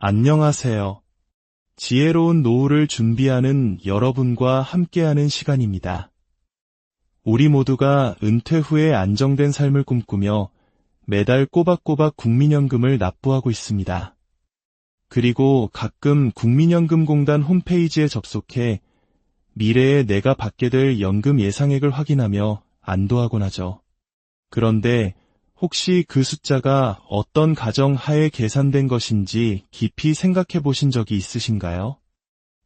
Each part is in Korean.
안녕하세요. 지혜로운 노후를 준비하는 여러분과 함께하는 시간입니다. 우리 모두가 은퇴 후에 안정된 삶을 꿈꾸며 매달 꼬박꼬박 국민연금을 납부하고 있습니다. 그리고 가끔 국민연금공단 홈페이지에 접속해 미래에 내가 받게 될 연금 예상액을 확인하며 안도하곤 하죠. 그런데 혹시 그 숫자가 어떤 가정 하에 계산된 것인지 깊이 생각해 보신 적이 있으신가요?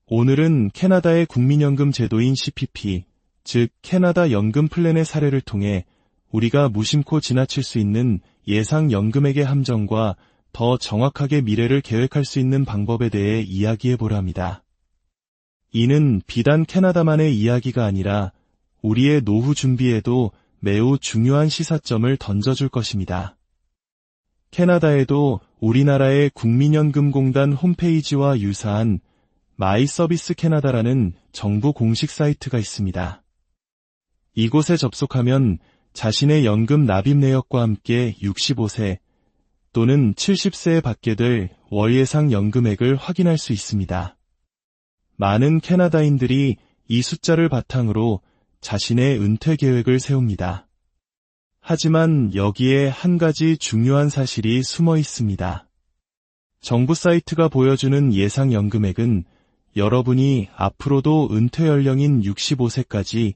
오늘은 캐나다의 국민연금 제도인 CPP, 즉 캐나다 연금 플랜의 사례를 통해 우리가 무심코 지나칠 수 있는 예상 연금액의 함정과 더 정확하게 미래를 계획할 수 있는 방법에 대해 이야기해 보려 합니다. 이는 비단 캐나다만의 이야기가 아니라 우리의 노후 준비에도 매우 중요한 시사점을 던져줄 것입니다. 캐나다에도 우리나라의 국민연금공단 홈페이지와 유사한 마이 서비스 캐나다라는 정부 공식 사이트가 있습니다. 이곳에 접속하면 자신의 연금 납입 내역과 함께 65세 또는 70세에 받게 될 월 예상 연금액을 확인할 수 있습니다. 많은 캐나다인들이 이 숫자를 바탕으로 자신의 은퇴 계획을 세웁니다. 하지만 여기에 한 가지 중요한 사실이 숨어 있습니다. 정부 사이트가 보여주는 예상 연금액은 여러분이 앞으로도 은퇴 연령인 65세까지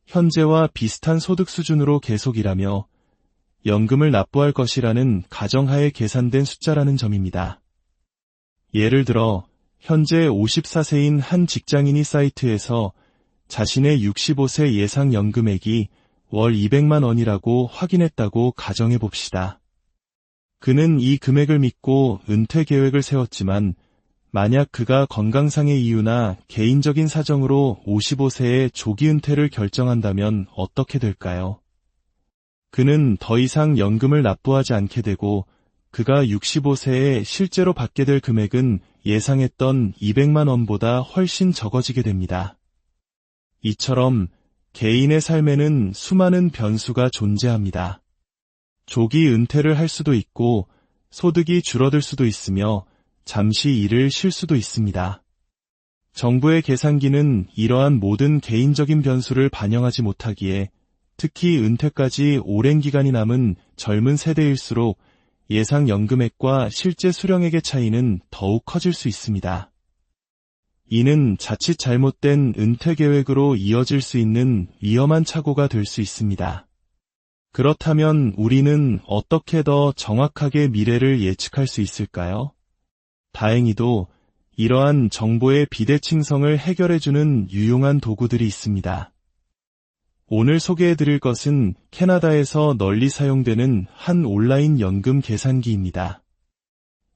현재와 비슷한 소득 수준으로 계속 일하며 연금을 납부할 것이라는 가정하에 계산된 숫자라는 점입니다. 예를 들어 현재 54세인 한 직장인이 사이트에서 자신의 65세 예상 연금액이 월 200만 원이라고 확인했다고 가정해 봅시다. 그는 이 금액을 믿고 은퇴 계획을 세웠지만 만약 그가 건강상의 이유나 개인적인 사정으로 55세에 조기 은퇴를 결정한다면 어떻게 될까요? 그는 더 이상 연금을 납부하지 않게 되고 그가 65세에 실제로 받게 될 금액은 예상했던 200만 원보다 훨씬 적어지게 됩니다. 이처럼 개인의 삶에는 수많은 변수가 존재합니다. 조기 은퇴를 할 수도 있고 소득이 줄어들 수도 있으며 잠시 일을 쉴 수도 있습니다. 정부의 계산기는 이러한 모든 개인적인 변수를 반영하지 못하기에 특히 은퇴까지 오랜 기간이 남은 젊은 세대일수록 예상 연금액과 실제 수령액의 차이는 더욱 커질 수 있습니다. 이는 자칫 잘못된 은퇴 계획으로 이어질 수 있는 위험한 착오가 될 수 있습니다. 그렇다면 우리는 어떻게 더 정확하게 미래를 예측할 수 있을까요? 다행히도 이러한 정보의 비대칭성을 해결해주는 유용한 도구들이 있습니다. 오늘 소개해드릴 것은 캐나다에서 널리 사용되는 한 온라인 연금 계산기입니다.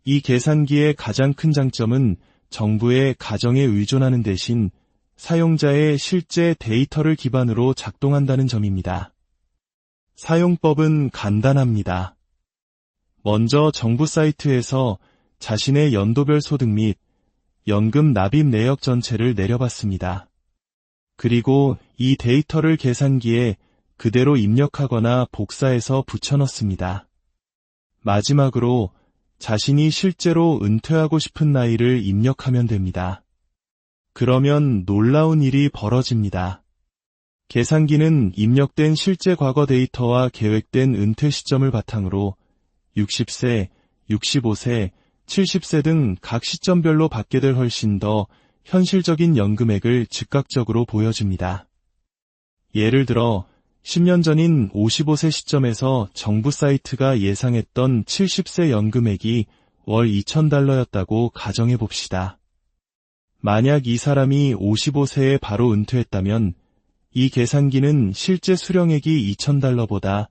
이 계산기의 가장 큰 장점은 정부의 가정에 의존하는 대신 사용자의 실제 데이터를 기반으로 작동한다는 점입니다. 사용법은 간단합니다. 먼저 정부 사이트에서 자신의 연도별 소득 및 연금 납입 내역 전체를 내려봤습니다. 그리고 이 데이터를 계산기에 그대로 입력하거나 복사해서 붙여넣습니다. 마지막으로 자신이 실제로 은퇴하고 싶은 나이를 입력하면 됩니다. 그러면 놀라운 일이 벌어집니다. 계산기는 입력된 실제 과거 데이터와 계획된 은퇴 시점을 바탕으로 60세, 65세, 70세 등 각 시점별로 받게 될 훨씬 더 현실적인 연금액을 즉각적으로 보여줍니다. 예를 들어 10년 전인 55세 시점에서 정부 사이트가 예상했던 70세 연금액이 월 $2,000였다고 가정해 봅시다. 만약 이 사람이 55세에 바로 은퇴했다면 이 계산기는 실제 수령액이 $2,000보다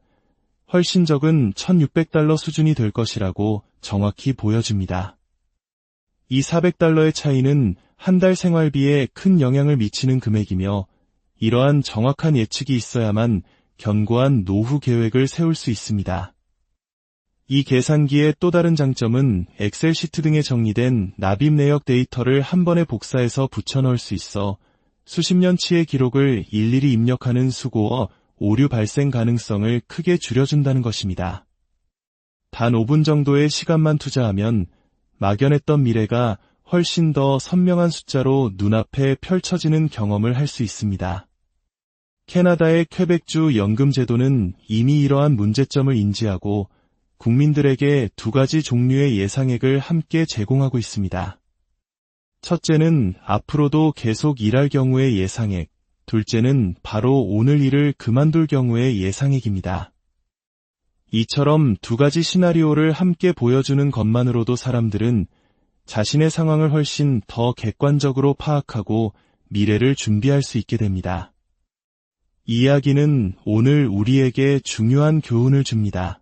훨씬 적은 $1,600 수준이 될 것이라고 정확히 보여줍니다. 이 $400의 차이는 한 달 생활비에 큰 영향을 미치는 금액이며 이러한 정확한 예측이 있어야만 견고한 노후 계획을 세울 수 있습니다. 이 계산기의 또 다른 장점은 엑셀 시트 등에 정리된 납입 내역 데이터를 한 번에 복사해서 붙여넣을 수 있어 수십 년치의 기록을 일일이 입력하는 수고와 오류 발생 가능성을 크게 줄여준다는 것입니다. 단 5분 정도의 시간만 투자하면 막연했던 미래가 훨씬 더 선명한 숫자로 눈앞에 펼쳐지는 경험을 할 수 있습니다. 캐나다의 퀘벡주 연금제도는 이미 이러한 문제점을 인지하고 국민들에게 두 가지 종류의 예상액을 함께 제공하고 있습니다. 첫째는 앞으로도 계속 일할 경우의 예상액, 둘째는 바로 오늘 일을 그만둘 경우의 예상액입니다. 이처럼 두 가지 시나리오를 함께 보여주는 것만으로도 사람들은 자신의 상황을 훨씬 더 객관적으로 파악하고 미래를 준비할 수 있게 됩니다. 이 이야기는 오늘 우리에게 중요한 교훈을 줍니다.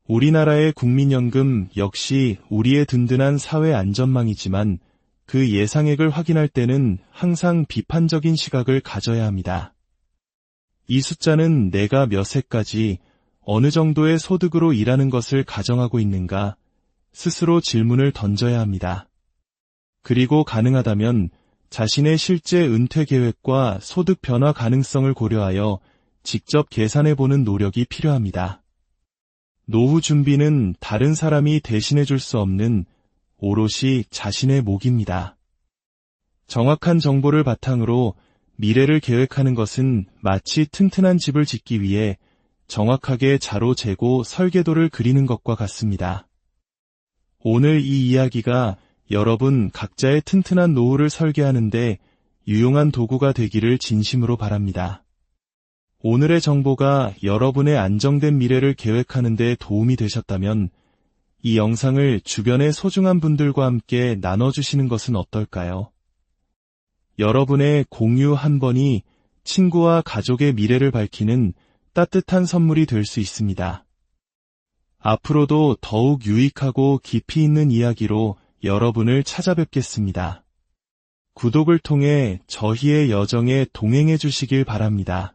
우리나라의 국민연금 역시 우리의 든든한 사회 안전망이지만 그 예상액을 확인할 때는 항상 비판적인 시각을 가져야 합니다. 이 숫자는 내가 몇 세까지 어느 정도의 소득으로 일하는 것을 가정하고 있는가 스스로 질문을 던져야 합니다. 그리고 가능하다면 자신의 실제 은퇴 계획과 소득 변화 가능성을 고려하여 직접 계산해보는 노력이 필요합니다. 노후 준비는 다른 사람이 대신해 줄 수 없는 오롯이 자신의 몫입니다. 정확한 정보를 바탕으로 미래를 계획하는 것은 마치 튼튼한 집을 짓기 위해 정확하게 자로 재고 설계도를 그리는 것과 같습니다. 오늘 이 이야기가 여러분 각자의 튼튼한 노후를 설계하는데 유용한 도구가 되기를 진심으로 바랍니다. 오늘의 정보가 여러분의 안정된 미래를 계획하는 데 도움이 되셨다면 이 영상을 주변의 소중한 분들과 함께 나눠주시는 것은 어떨까요? 여러분의 공유 한 번이 친구와 가족의 미래를 밝히는 따뜻한 선물이 될 수 있습니다. 앞으로도 더욱 유익하고 깊이 있는 이야기로 여러분을 찾아뵙겠습니다. 구독을 통해 저희의 여정에 동행해 주시길 바랍니다.